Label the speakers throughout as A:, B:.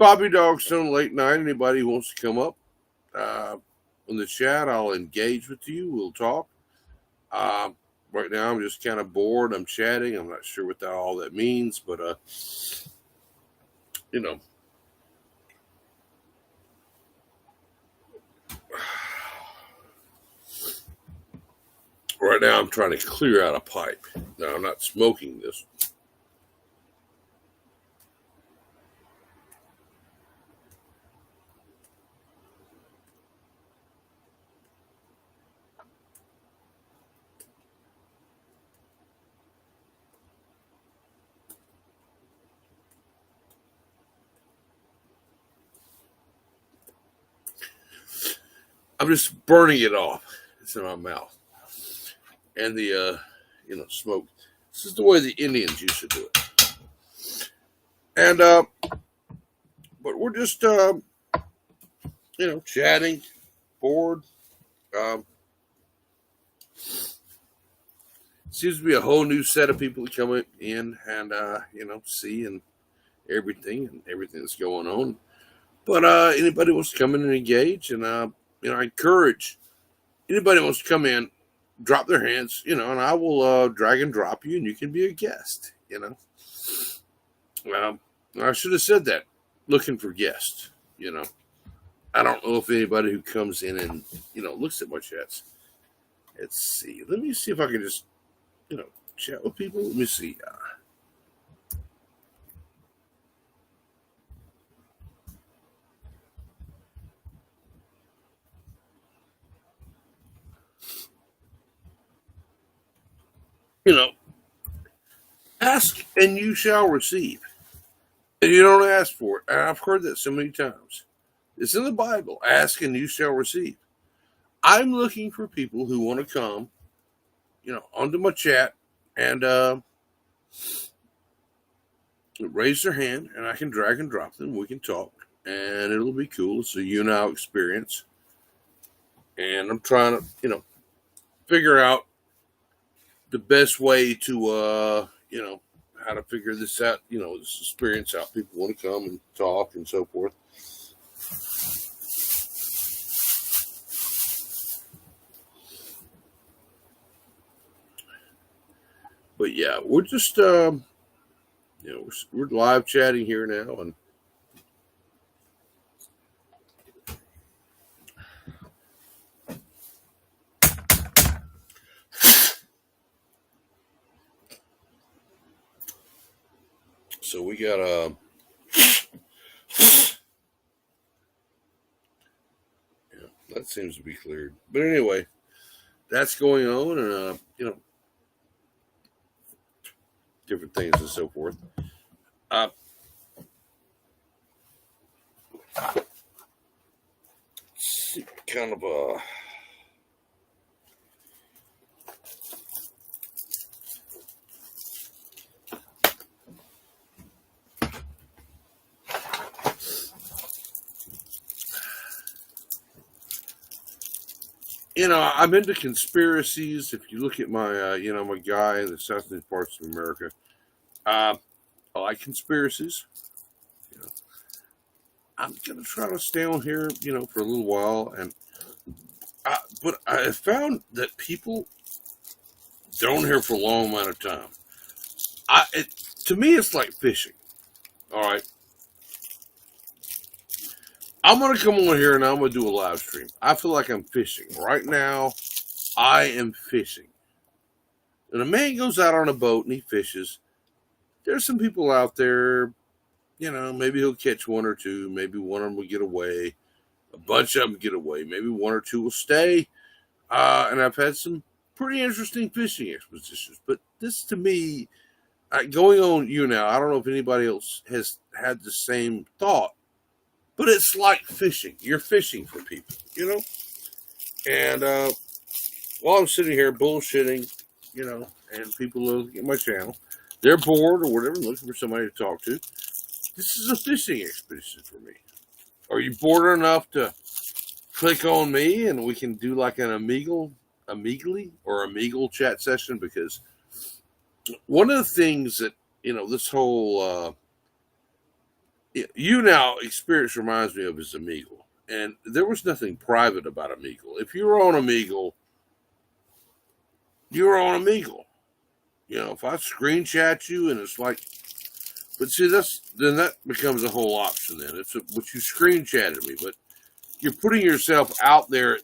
A: Bobby Dogstone, late night. Anybody who wants to come up uh, in the chat, I'll engage with you. We'll talk. Uh, right now, I'm just kind of bored. I'm chatting. I'm not sure what all that means, but you know, right now I'm trying to clear out a pipe. Now I'm not smoking this. I'm just burning it off. It's in my mouth, and the smoke. This is the way the Indians used to do it. And but we're just chatting, bored. Um, Seems to be a whole new set of people coming in and see and everything that's going on. But anybody wants to come in and engage, and I encourage anybody who wants to come in, drop their hands, and I will drag and drop you, and you can be a guest. I should have said that. Looking for guests. I don't know if anybody who comes in and looks at my chats. Let's see. Let me see if I can just chat with people. Let me see. Ask and you shall receive. And you don't ask for it. And I've heard that so many times. It's in the Bible. Ask and you shall receive. I'm looking for people who want to come, onto my chat and raise their hand, and I can drag and drop them. We can talk, and it'll be cool. It's a YouNow experience. And I'm trying to, figure out the best way to, how to figure this out, this experience out. People want to come and talk and so forth. But yeah, we're just, we're live chatting here now, and so we got that seems to be cleared. But anyway, that's going on, and different things and so forth. Kind of I'm into conspiracies. If you look at my, my guy in the southern parts of America, I like conspiracies. I'm gonna try to stay on here, for a little while, and but I found that people don't here for a long amount of time. To me, it's like fishing. All right, I'm gonna come on here and I'm gonna do a live stream. I feel like I'm fishing right now. I am fishing, and a man goes out on a boat and he fishes. There's some people out there, maybe he'll catch one or two. Maybe one of them will get away. A bunch of them get away. Maybe one or two will stay. And I've had some pretty interesting fishing expeditions. But this, to me, going on YouNow, I don't know if anybody else has had the same thought, but it's like fishing. You're fishing for people, And while I'm sitting here bullshitting, and people look at my channel, they're bored or whatever, looking for somebody to talk to. This is a fishing expedition for me. Are you bored enough to click on me and we can do like an Omegle chat session? Because one of the things that, this whole YouNow experience reminds me of his Omegle. And there was nothing private about Omegle. If you were on Omegle, you were on Omegle. If I screen chat you and it's like, but see, then that becomes a whole option. Then what you screen chatted me, but you're putting yourself out there,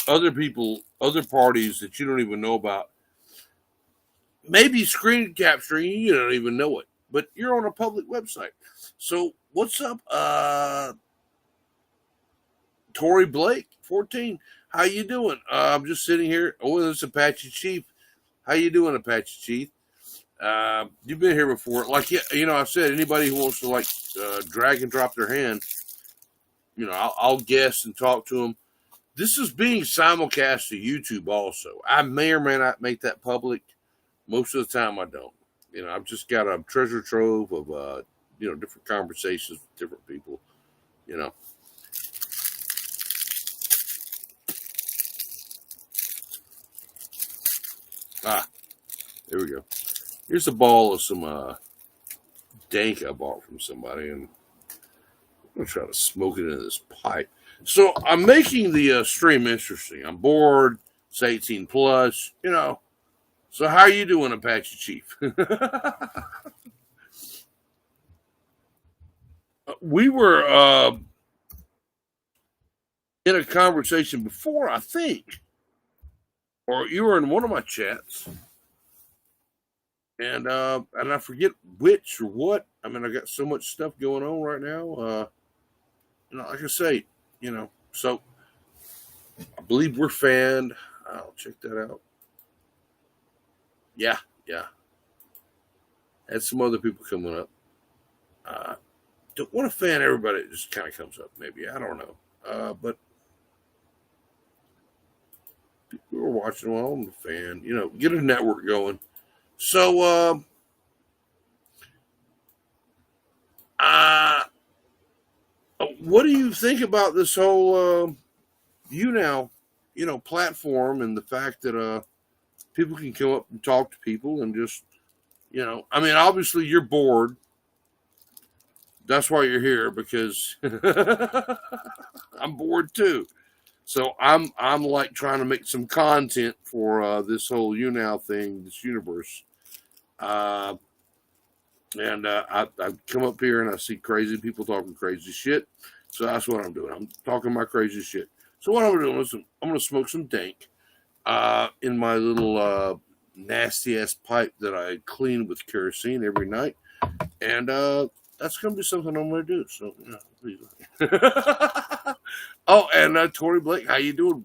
A: other people, other parties that you don't even know about, maybe screen capturing you don't even know it, but you're on a public website. So what's up, Tory Blake 14? How you doing? I'm just sitting here. Oh, this Apache Chief. How you doing, Apache Chief? You've been here before. Like, I said, anybody who wants to drag and drop their hand, I'll guess and talk to them. This is being simulcast to YouTube also. I may or may not make that public. Most of the time I don't. I've just got a treasure trove of, different conversations with different people, There we go. Here's a ball of some dank I bought from somebody, and I'm going to try to smoke it into this pipe. So I'm making the stream interesting. I'm bored. It's 18 plus, So how you doing, Apache Chief? We were in a conversation before, I think, or you were in one of my chats, and I forget which or what. I mean, I got so much stuff going on right now. Like I say, so I believe we're fanned. I'll check that out. Yeah. Had some other people coming up. Don't want to fan everybody. It just kind of comes up. Maybe I don't know. But people were watching while I'm a fan. Get a network going. So what do you think about this whole YouNow, platform, and the fact that people can come up and talk to people and just, I mean, obviously you're bored. That's why you're here, because I'm bored too. So I'm like trying to make some content for this whole YouNow thing, this universe. And I come up here and I see crazy people talking crazy shit. So that's what I'm doing. I'm talking my crazy shit. So what I'm doing is I'm going to smoke some dank in my little nasty ass pipe that I clean with kerosene every night. And that's going to be something I'm going to do. So, oh, and Tory Blake, how you doing?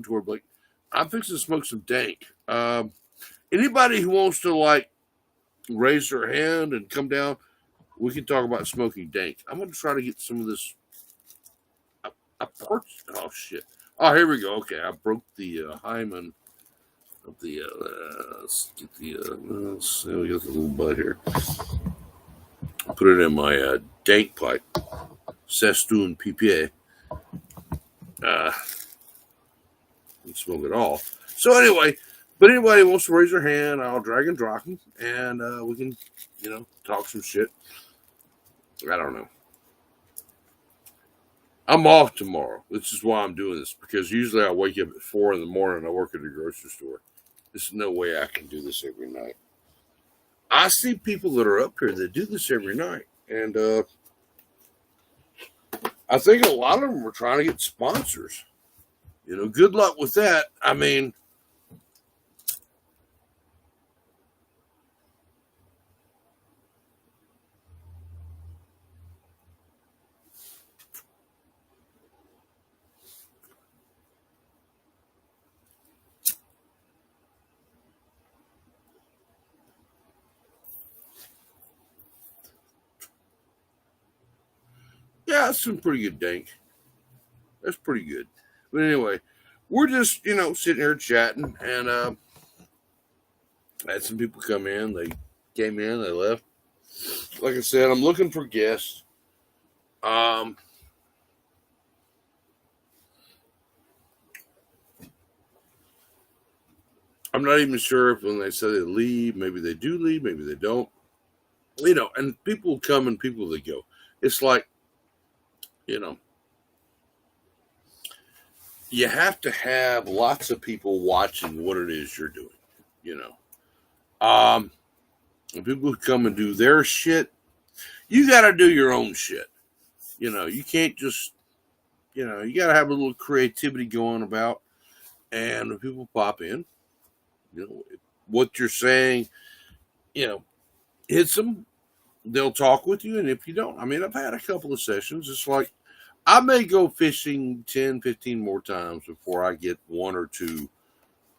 A: Tory Blake? I'm fixing to smoke some dank. Anybody who wants to raise their hand and come down, we can talk about smoking dank. I'm going to try to get some of this. Oh shit! Oh, here we go. Okay, I broke the hymen of the. Let's get the. Let's see, we got the little butt here. Put it in my dank pipe. Sestoon PPA. Smoke it all. So anyway, but anybody wants to raise their hand, I'll drag and drop them, and we can, talk some shit. I don't know. I'm off tomorrow. This is why I'm doing this, because usually I wake up at 4 in the morning and I work at a grocery store. There's no way I can do this every night. I see people that are up here that do this every night, and I think a lot of them are trying to get sponsors. Good luck with that. I mean, yeah, that's some pretty good dank. That's pretty good. But anyway, we're just, sitting here chatting, and I had some people come in. They came in, they left. Like I said, I'm looking for guests. I'm not even sure if when they say they leave, maybe they do leave, maybe they don't. and people come and people that go. It's like, you know, you have to have lots of people watching what it is you're doing, you know. And people who come and do their shit, you got to do your own shit. You can't just, you got to have a little creativity going about. And when people pop in, what you're saying, you know, hits them, they'll talk with you. And if you don't, I mean, I've had a couple of sessions. It's like, I may go fishing 10, 15 more times before I get one or two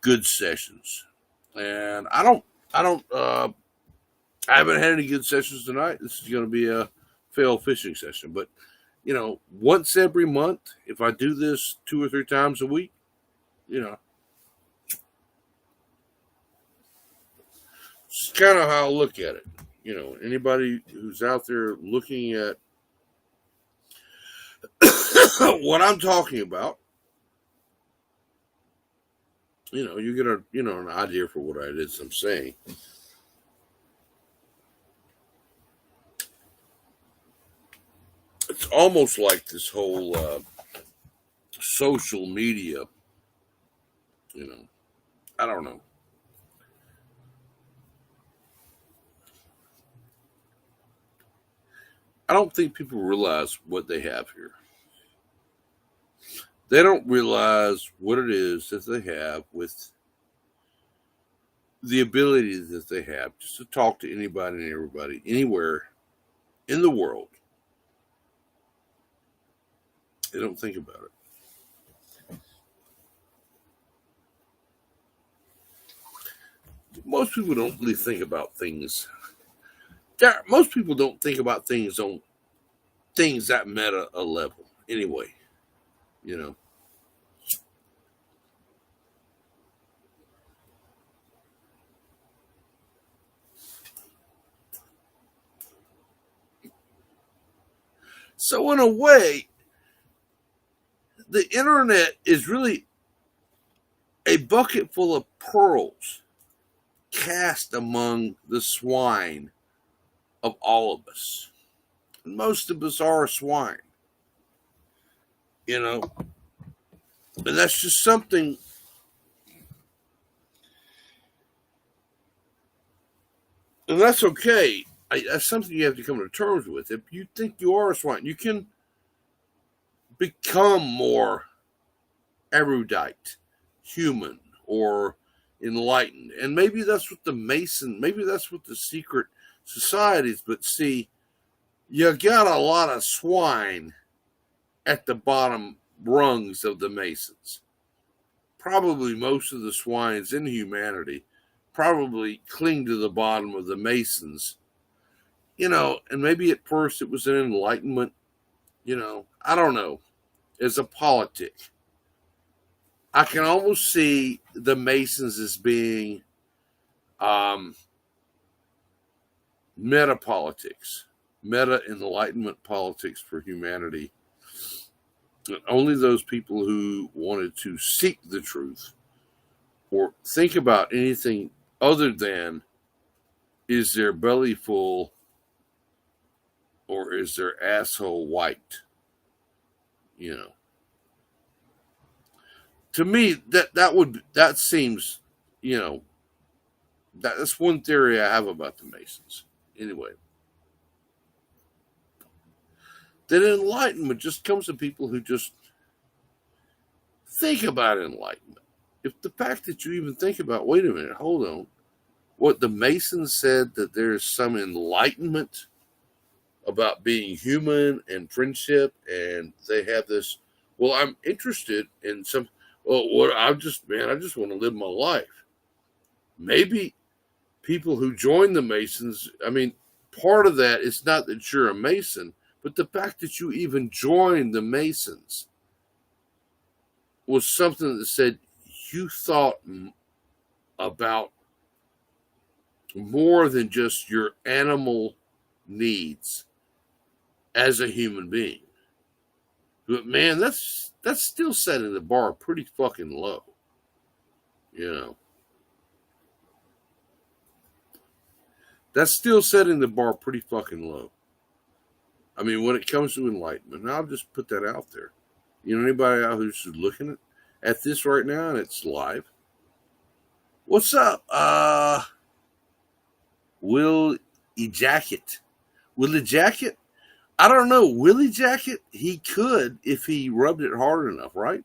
A: good sessions. And I haven't had any good sessions tonight. This is going to be a failed fishing session. But, once every month, if I do this 2 or 3 times a week, you know, it's kind of how I look at it. Anybody who's out there looking at what I'm talking about, you get an idea for what it is I'm saying. It's almost like this whole social media, I don't know. I don't think people realize what they have here. They don't realize what it is that they have with the ability that they have just to talk to anybody and everybody, anywhere in the world. They don't think about it. Most people don't really think about things. Most people don't think about things on things that meta a level anyway. You know. So in a way, the internet is really a bucket full of pearls cast among the swine of all of us. Most of us are swine, and that's just something. And that's okay. That's something you have to come to terms with. If you think you are a swine, you can become more erudite, human, or enlightened. And maybe that's what maybe that's what the secret societies, but see, you got a lot of swine at the bottom rungs of the Masons. Probably most of the swines in humanity probably cling to the bottom of the Masons. And maybe at first it was an enlightenment, I don't know, as a politic. I can almost see the Masons as being meta politics, meta enlightenment politics for humanity. And only those people who wanted to seek the truth or think about anything other than is their belly full or is their asshole white? To me, that seems, that's one theory I have about the Masons. Anyway, that enlightenment just comes to people who just think about enlightenment. If the fact that you even think about, wait a minute, hold on, what the Masons said that there's some enlightenment about being human and friendship, and they have this. Well, I'm interested in some. Well, what I just want to live my life. Maybe people who join the Masons. I mean, part of that is not that you're a Mason, but the fact that you even joined the Masons was something that said you thought about more than just your animal needs as a human being. But man, that's still setting the bar pretty fucking low. That's still setting the bar pretty fucking low. I mean, when it comes to enlightenment, and I'll just put that out there. You know, anybody out who's looking at this right now and it's live? What's up? Will Jacket? Willie Jacket? I don't know. Willie Jacket? He could if he rubbed it hard enough, right?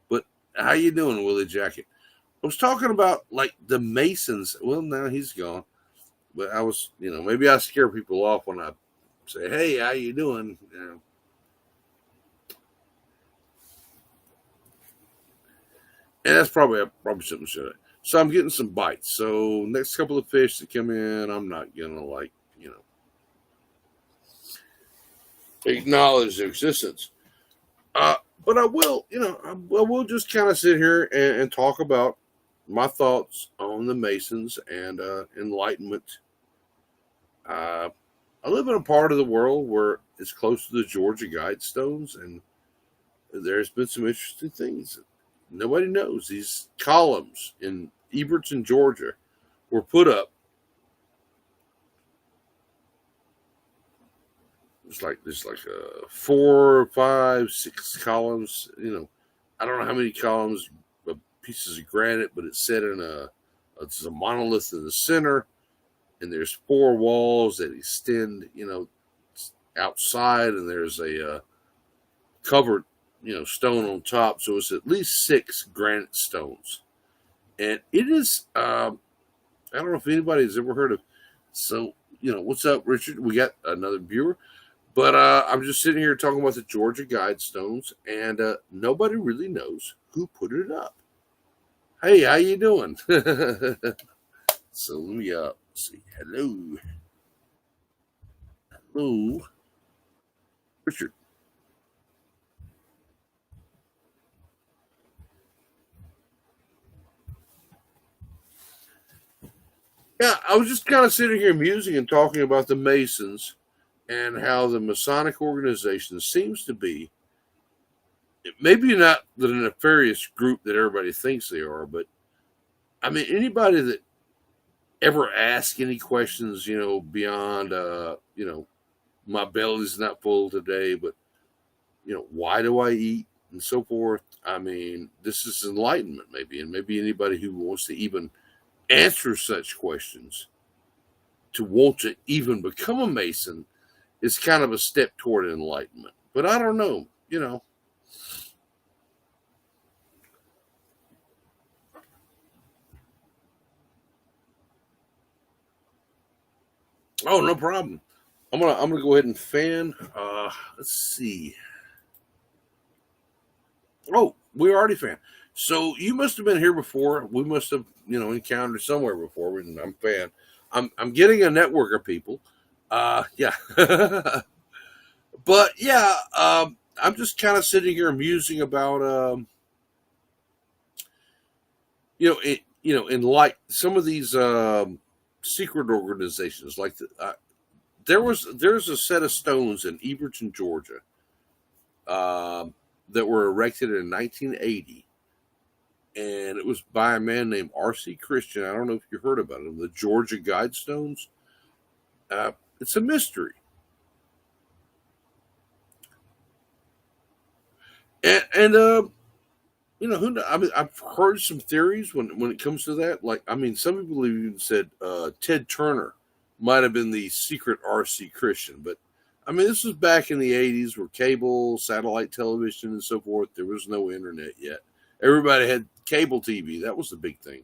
A: But how you doing, Willie Jacket? I was talking about like the Masons. Well, now he's gone. But I was, maybe I scare people off when I say, "Hey, how you doing?" And that's probably something should. So I'm getting some bites. So next couple of fish that come in, I'm not gonna acknowledge their existence. But I will, I will just kind of sit here and talk about my thoughts on the Masons and Enlightenment. I live in a part of the world where it's close to the Georgia Guidestones, and there's been some interesting things. Nobody knows these columns in Ebertson, Georgia, were put up. There's like 4, 5, 6 columns. I don't know how many columns, pieces of granite, but it's set in it's a monolith in the center, and there's 4 walls that extend, outside, and there's a covered, stone on top. So it's at least 6 granite stones, and it is. I don't know if anybody's ever heard of. So what's up, Richard? We got another viewer. But I'm just sitting here talking about the Georgia Guidestones, and nobody really knows who put it up. Hey, how you doing? So let me see. Hello, hello, Richard. Yeah, I was just kind of sitting here musing and talking about the Masons and how the Masonic organization seems to be maybe not the nefarious group that everybody thinks they are, but I mean anybody that ever ask any questions, beyond my belly's not full today, but why do I eat and so forth. I mean, this is enlightenment maybe, and maybe anybody who wants to even answer such questions to want to even become a Mason is kind of a step toward enlightenment. But I don't know. Oh, no problem. I'm gonna go ahead and fan. Let's see. Oh, we already fan. So you must have been here before. We must have encountered somewhere before. And I'm fan. I'm getting a network of people. Yeah. But yeah, I'm just kind of sitting here musing about in like some of these secret organizations, like there's a set of stones in Eberton, Georgia, that were erected in 1980, and it was by a man named R.C. Christian. I don't know if you heard about him. The Georgia Guidestones. It's a mystery, and who knows? I mean, I've heard some theories when it comes to that. Like, I mean, some people even said Ted Turner might have been the secret R.C. Christian, but I mean, this was back in the '80s, where cable, satellite television, and so forth. There was no internet yet. Everybody had cable TV. That was the big thing,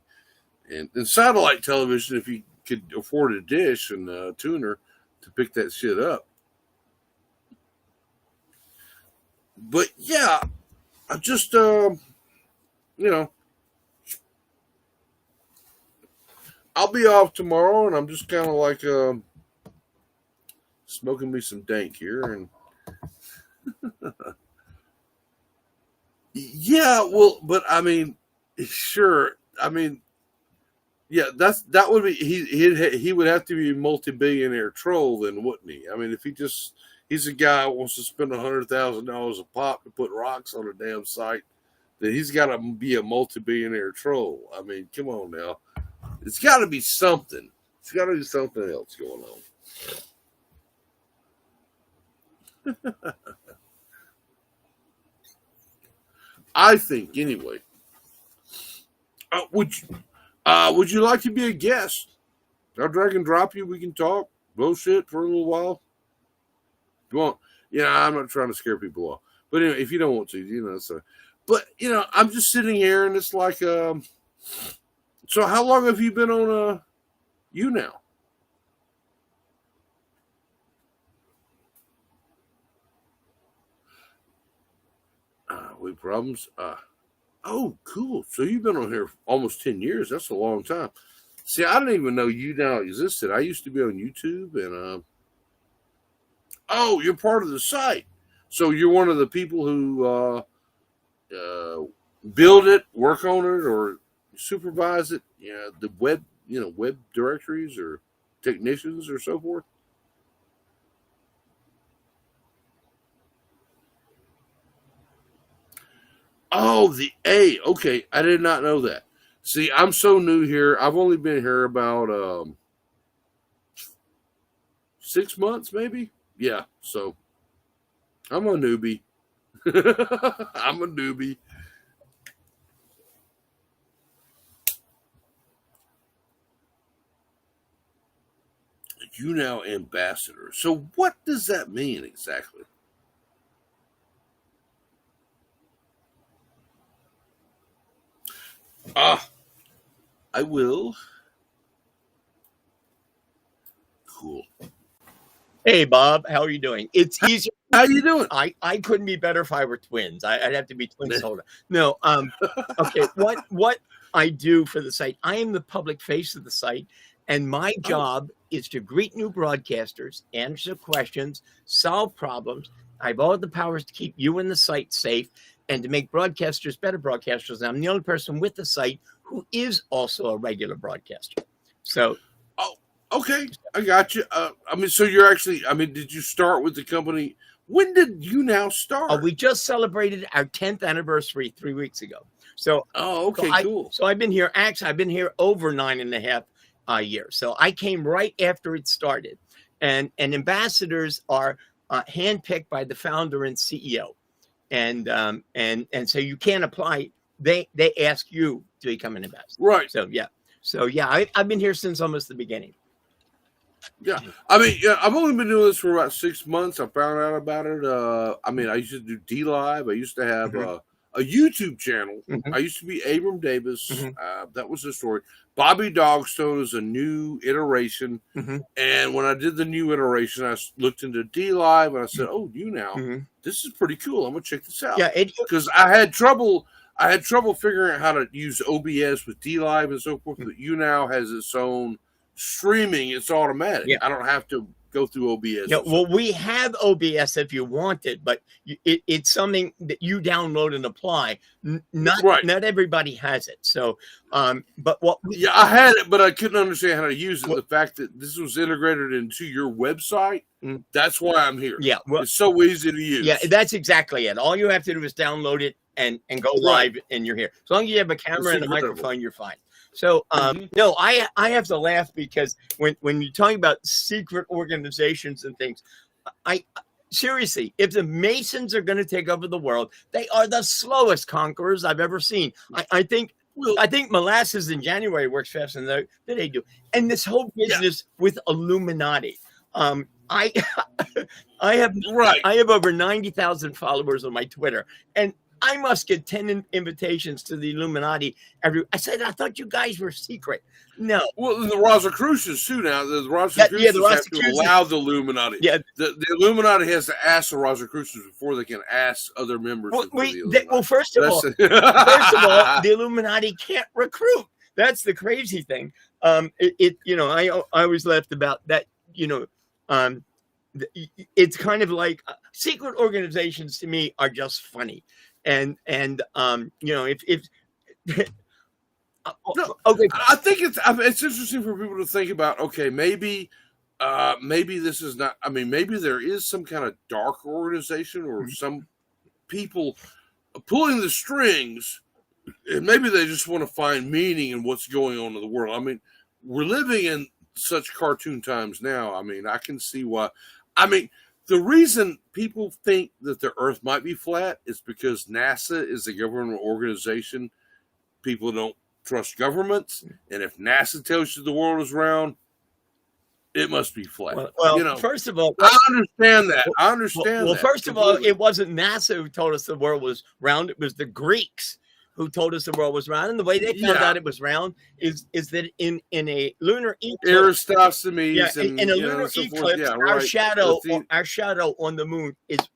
A: and satellite television, if you could afford a dish and a tuner to pick that shit up. But yeah, I just you know, I'll be off tomorrow, and I'm just kind of like smoking me some dank here, and yeah, well, but I mean, sure, I mean, yeah, that would be he would have to be a multi-billionaire troll, then, wouldn't he? I mean, if he's a guy who wants to spend $100,000 a pop to put rocks on a damn site, then he's got to be a multi-billionaire troll. I mean, come on now, it's got to be something. It's got to be something else going on. I think anyway. Would you like to be a guest? I'll drag and drop you. We can talk bullshit for a little while. You want? I'm not trying to scare people off. But anyway, if you don't want to, so. But I'm just sitting here, and it's like, so how long have you been on YouNow? Wait, problems. Oh, cool. So you've been on here for almost 10 years. That's a long time. See, I didn't even know YouNow existed. I used to be on YouTube, and oh, you're part of the site. So you're one of the people who build it, work on it, or supervise it. The web, web directories or technicians or so forth. Oh, the A. Okay, I did not know that. See, I'm so new here. I've only been here about 6 months, maybe. Yeah, so I'm a newbie. I'm a newbie. YouNow ambassador. So what does that mean exactly? I will. Cool.
B: Hey, Bob, how are you doing? It's easier.
A: How you doing?
B: I couldn't be better if I were twins. I'd have to be twins. No. Okay. What I do for the site? I am the public face of the site, and my job is to greet new broadcasters, answer questions, solve problems. I have all the powers to keep you and the site safe, and to make broadcasters better broadcasters. And I'm the only person with the site who is also a regular broadcaster. So.
A: Okay, I got you. So you're actually, did you start with the company? When did YouNow start?
B: We just celebrated our 10th anniversary 3 weeks ago. So,
A: okay, cool.
B: So I've been here, I've been here over 9.5 years. So I came right after it started. And ambassadors are handpicked by the founder and CEO. And so you can't apply. They ask you to become an ambassador.
A: Right.
B: So I've been here since almost the beginning.
A: Yeah, I've only been doing this for about 6 months. I found out about it. I used to do D Live. I used to have a YouTube channel.
B: Mm-hmm.
A: I used to be Abram Davis.
B: Mm-hmm.
A: That was the story. Bobby Dogstone is a new iteration.
B: Mm-hmm.
A: And when I did the new iteration, I looked into D Live and I said, "Oh, YouNow, this is pretty cool. I'm gonna check this out."
B: Yeah,
A: because I had trouble figuring out how to use OBS with D Live and so forth. But YouNow has its own streaming. It's automatic.
B: Yeah.
A: I don't have to go through OBS.
B: Yeah, well, we have OBS if you want it, but it's something that you download and apply. Not everybody has it. So, but what?
A: Yeah, I had it, but I couldn't understand how to use it. The fact that this was integrated into your website, that's why I'm here.
B: Yeah,
A: it's so easy to use.
B: Yeah, that's exactly it. All you have to do is download it and go live, and you're here. As long as you have a camera and a microphone, you're fine. So, no, I have to laugh because when you're talking about secret organizations and things, seriously, if the Masons are going to take over the world, they are the slowest conquerors I've ever seen. I think molasses in January works faster than they do. And this whole business with Illuminati, I have over 90,000 followers on my Twitter, and I must get 10 invitations to the Illuminati I said, I thought you guys were secret. No.
A: Well, the Rosicrucians too now. The Rosicrucians have to allow the Illuminati.
B: Yeah.
A: The Illuminati has to ask the Rosicrucians before they can ask other members of the Illuminati.
B: First of all, the Illuminati can't recruit. That's the crazy thing. I always laughed about that, it's kind of like secret organizations to me are just funny. And if okay,
A: I think it's interesting for people to think about. Okay, maybe this is not. Maybe there is some kind of dark organization or some people pulling the strings, and maybe they just want to find meaning in what's going on in the world. We're living in such cartoon times now, I mean, I can see why. I mean, the reason people think that the Earth might be flat is because NASA is a government organization. People don't trust governments, and if NASA tells you the world is round, it must be flat.
B: Well,
A: you know,
B: first of all,
A: I understand that. I understand.
B: Well,
A: that
B: first of all,
A: completely.
B: it wasn't NASA who told us the world was round. It was the Greeks who told us the world was round. And the way they found out it was round is that in a lunar eclipse,
A: Aristophanes,
B: in a lunar eclipse, our shadow on the moon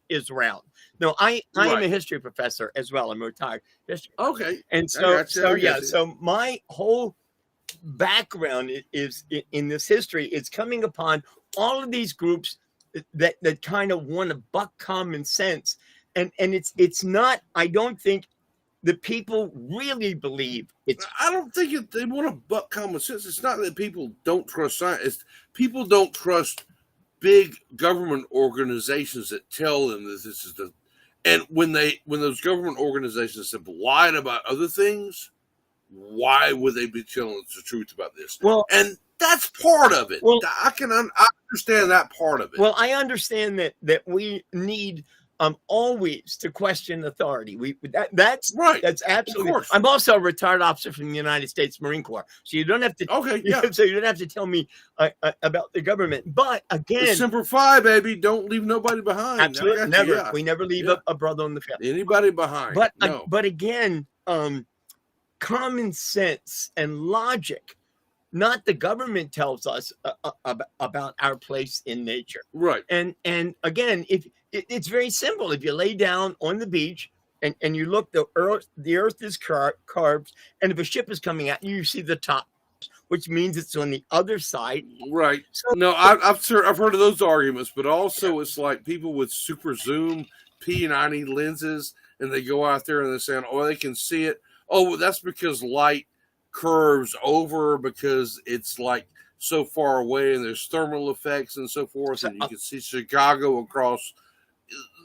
B: is round. No, I am a history professor as well. I'm a retired history.
A: Okay,
B: and so my whole background is in this history. It's coming upon all of these groups that kind of want to buck common sense, and it's not. I don't think the people really believe it's.
A: I don't think they want to buck common sense. It's not that people don't trust science. It's people don't trust big government organizations that tell them that this is the. And when those government organizations have lied about other things, why would they be telling us the truth about this?
B: Well,
A: and that's part of it. Well, I understand that part of it.
B: Well, I understand that we need always to question authority. That's right. That's absolutely. I'm also a retired officer from the United States Marine Corps, so you don't have to.
A: Okay, yeah.
B: So you don't have to tell me about the government. But again,
A: Semper Fi, baby, don't leave nobody behind.
B: Absolutely, never. Yeah. We never leave a brother on the field.
A: Anybody behind.
B: But no. But again, common sense and logic. Not the government tells us about our place in nature,
A: right?
B: And again, if it's very simple, if you lay down on the beach and you look, the earth is carved, and if a ship is coming at you, you see the top, which means it's on the other side,
A: right? So, no, I've heard of those arguments, but also it's like people with super zoom P90 lenses, and they go out there and they're saying, oh, they can see it. Oh, well, that's because light curves over because it's like so far away and there's thermal effects and so forth, and you can see Chicago across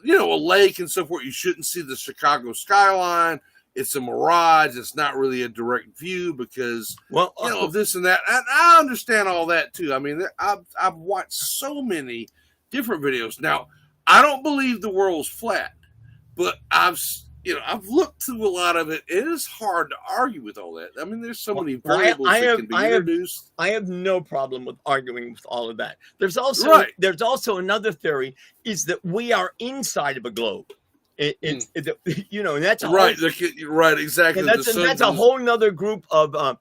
A: a lake and so forth. You shouldn't see the Chicago skyline. It's a mirage. It's not really a direct view because of this and that. And I understand all that too. I mean, I've watched so many different videos. Now, I don't believe the world's flat, but I've looked through a lot of it. It is hard to argue with all that. I mean, there's so many variables that can be introduced.
B: I have no problem with arguing with all of that. There's also another theory is that we are inside of a globe. And that's
A: right, exactly.
B: And that's a whole nother group of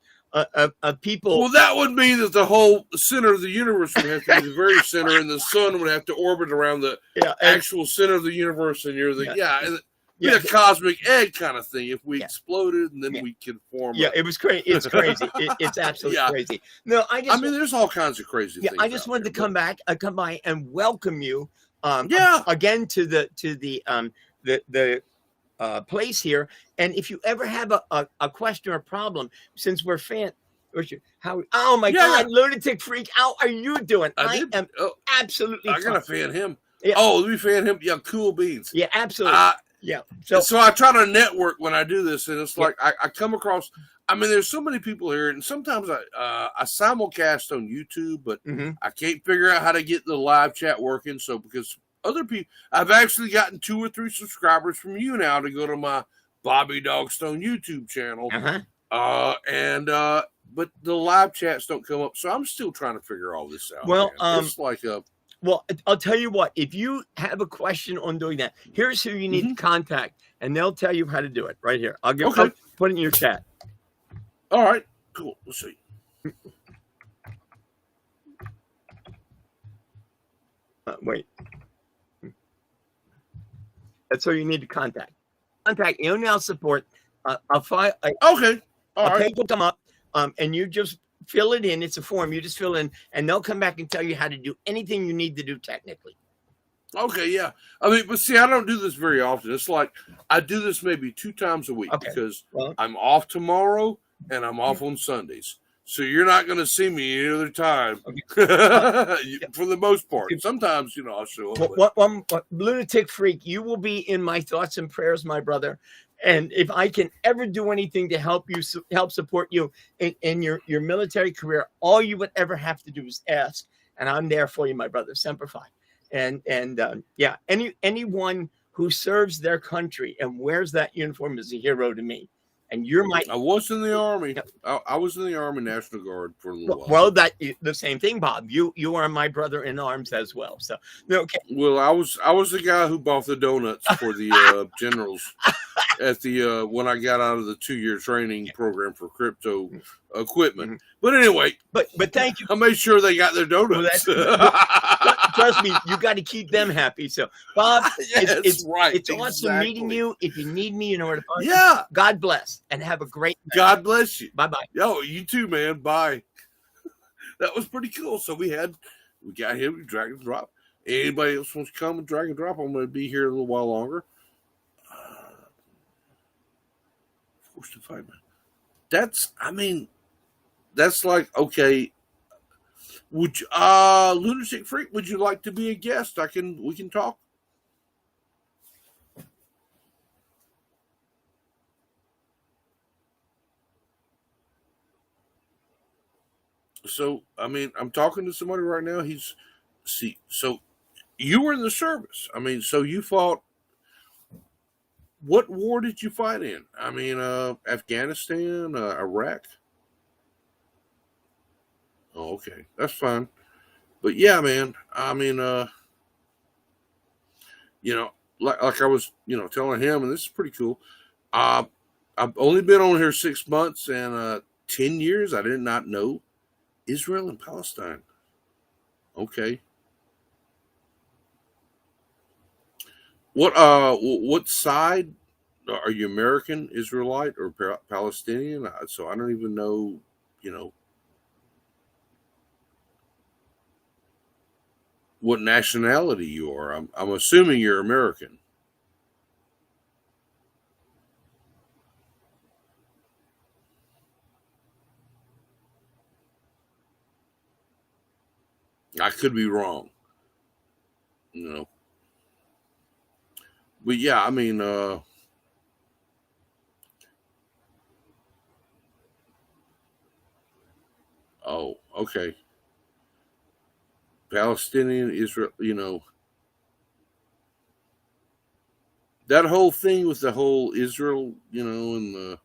B: people.
A: Well, that would mean that the whole center of the universe would have to be the very center, and the sun would have to orbit around the actual center of the universe, and you're the a cosmic egg kind of thing. If we exploded and then we could form.
B: It was crazy. It's crazy. It's absolutely crazy. No, I mean,
A: there's all kinds of crazy things.
B: I just wanted to come by and welcome you. Again to the place here. And if you ever have a question or problem, since we're oh my God, Lunatic Freak, how are you doing? I am absolutely.
A: I gotta fan him. Yeah. Oh, let me fan him. Yeah, cool beans.
B: Yeah, absolutely.
A: So I try to network when I do this, and it's like I come across. I mean, there's so many people here, and sometimes I simulcast on YouTube, but I can't figure out how to get the live chat working. So because other people, I've actually gotten 2 or 3 subscribers from YouNow to go to my Bobby Dogstone YouTube channel, but the live chats don't come up, so I'm still trying to figure all this out.
B: Well,
A: it's like a.
B: Well, I'll tell you what, if you have a question on doing that, here's who you need to contact, and they'll tell you how to do it right here. I'll put it in your chat.
A: All right, cool. Let's see.
B: Wait. That's who you need to contact. Contact YouNow support. A page will come up, and you just fill it in. It's a form. You just fill in, and they'll come back and tell you how to do anything you need to do technically.
A: Okay, yeah. I mean, but see, I don't do this very often. It's like I do this maybe 2 times a week because I'm off tomorrow and I'm off on Sundays. So you're not going to see me any other time for the most part. Sometimes, I'll show up.
B: Lunatic Freak, you will be in my thoughts and prayers, my brother. And if I can ever do anything to help you, help support you in your military career, all you would ever have to do is ask, and I'm there for you, my brother. Semper Fi. And yeah, anyone who serves their country and wears that uniform is a hero to me. And you're my.
A: I was in the Army. I was in the Army National Guard for a little while.
B: Well, that the same thing, Bob. You are my brother in arms as well. So okay.
A: Well, I was the guy who bought the donuts for the generals at the when I got out of the 2-year training program for crypto equipment.
B: Mm-hmm.
A: But anyway,
B: but thank you.
A: I made sure they got their donuts.
B: Trust me, you got to keep them happy. So, Bob, it's
A: right.
B: It's awesome meeting you. If you need me, you know where to find me.
A: Yeah.
B: God bless and have a great night.
A: God bless you.
B: Bye bye.
A: Yo, you too, man. Bye. That was pretty cool. So we got him to drag and drop. Anybody else wants to come and drag and drop? I'm going to be here a little while longer. Forced to fight, man. That's like, okay. Would you, Lunatic Freak, would you like to be a guest? We can talk. So, I'm talking to somebody right now. So you were in the service. So you fought. What war did you fight in? Afghanistan, Iraq. Oh, okay, that's fine. But yeah, man. Like I was, telling him, and this is pretty cool. I've only been on here 6 months, and 10 years. I did not know Israel and Palestine. Okay. What side are you? American, Israelite, or Palestinian? So I don't even know. What nationality you are. I'm assuming you're American. I could be wrong. But yeah, oh, okay. Palestinian, Israel, that whole thing with the whole Israel, and the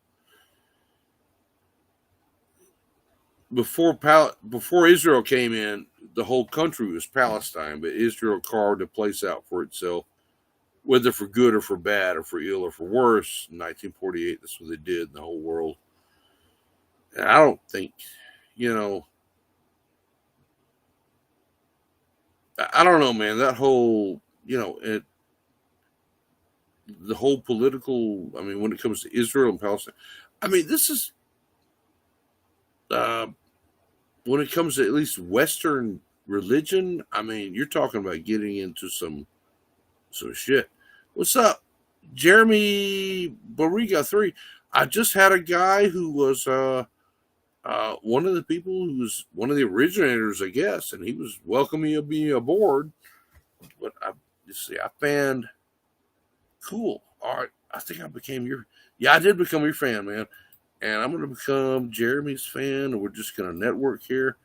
A: before Israel came in, the whole country was Palestine, but Israel carved a place out for itself, whether for good or for bad or for ill or for worse. In 1948, that's what they did in the whole world. And I don't think, I don't know, man. That whole, the whole political, when it comes to Israel and Palestine, this is, when it comes to at least Western religion, you're talking about getting into some shit. What's up, Jeremy Boriga 3? I just had a guy who was one of the people who was one of the originators, I guess, and he was welcoming me aboard. But I found cool. All right, I think I became I did become your fan, man. And I'm going to become Jeremy's fan, and we're just going to network here.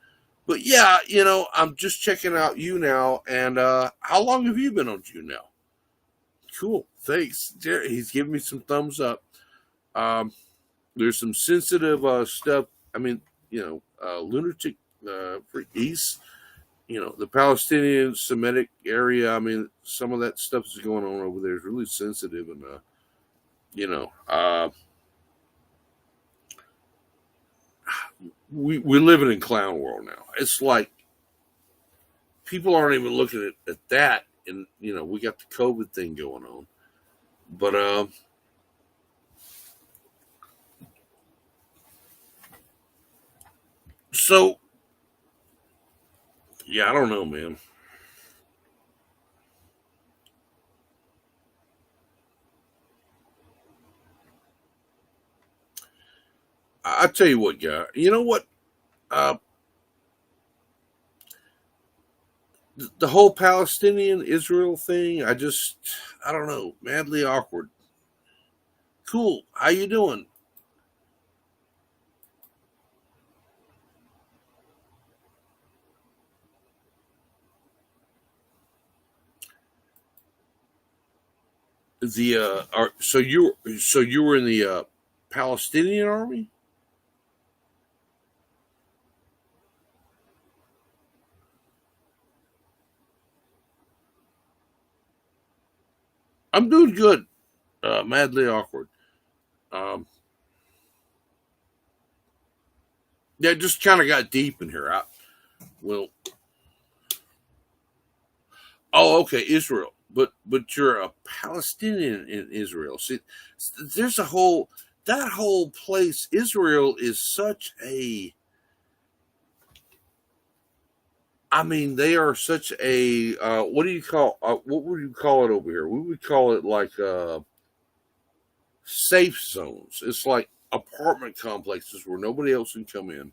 A: But yeah, I'm just checking out YouNow. And how long have you been on YouNow? Cool. Thanks, Jerry. He's giving me some thumbs up. There's some sensitive stuff. Lunatic for East, the Palestinian Semitic area. Some of that stuff is going on over there is really sensitive. And, we're living in clown world now. It's like people aren't even looking at that. And, we got the COVID thing going on. But, so, yeah, I don't know, man. I tell you what, guy. You know what? The whole Palestinian Israel thing, I don't know, madly awkward. Cool. How you doing? The so you were in the Palestinian army? I'm doing good. Madly awkward. Um, yeah, it just kind of got deep in here. Well, oh, okay, Israel, but you're a Palestinian in Israel. See, there's a whole that whole place. Israel is such a. I mean, they are such a. What do you call? What would you call it over here? We would call it like safe zones. It's like apartment complexes where nobody else can come in.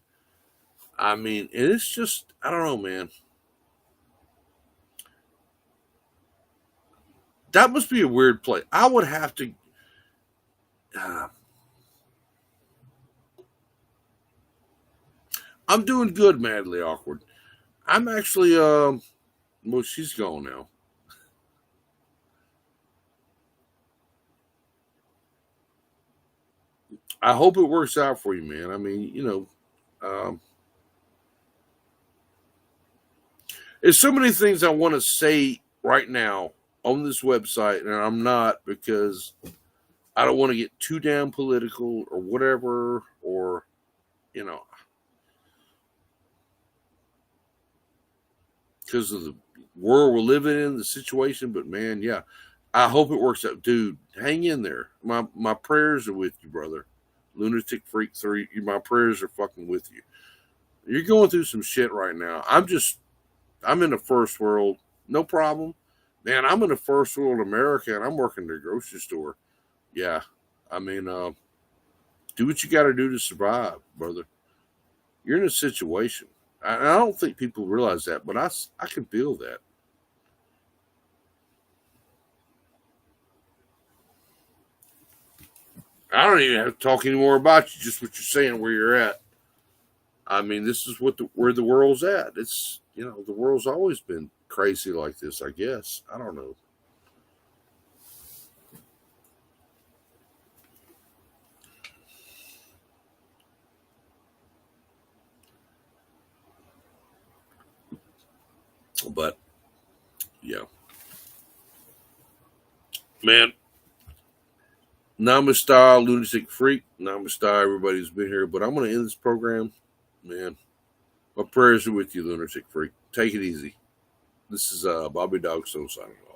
A: I mean, and it's just I don't know, man. That must be a weird place. I would have to. Uh, I'm doing good, madly awkward. I'm actually well, she's gone now. I hope it works out for you, man. I mean, there's so many things I want to say right now on this website, and I'm not because I don't want to get too damn political or whatever, or you know, because of the world we're living in, the situation. But man, yeah, I hope it works out, dude. Hang in there. My prayers are with you, brother. Lunatic Freak 3. My prayers are fucking with you. You're going through some shit right now. I'm in the first world, no problem. Man, I'm in the first world America, and I'm working at a grocery store. Yeah, I mean, do what you got to do to survive, brother. You're in a situation. I don't think people realize that, but I can feel that. I don't even have to talk anymore about you. Just what you're saying, where you're at. I mean, this is where the world's at. It's the world's always been crazy like this. I guess I don't know, but yeah, man. Namaste, lunatic freak. Namaste, everybody who's been here. But I'm going to end this program, man. My prayers are with you, lunatic freak. Take it easy. This is Bobby Dogstone signing off.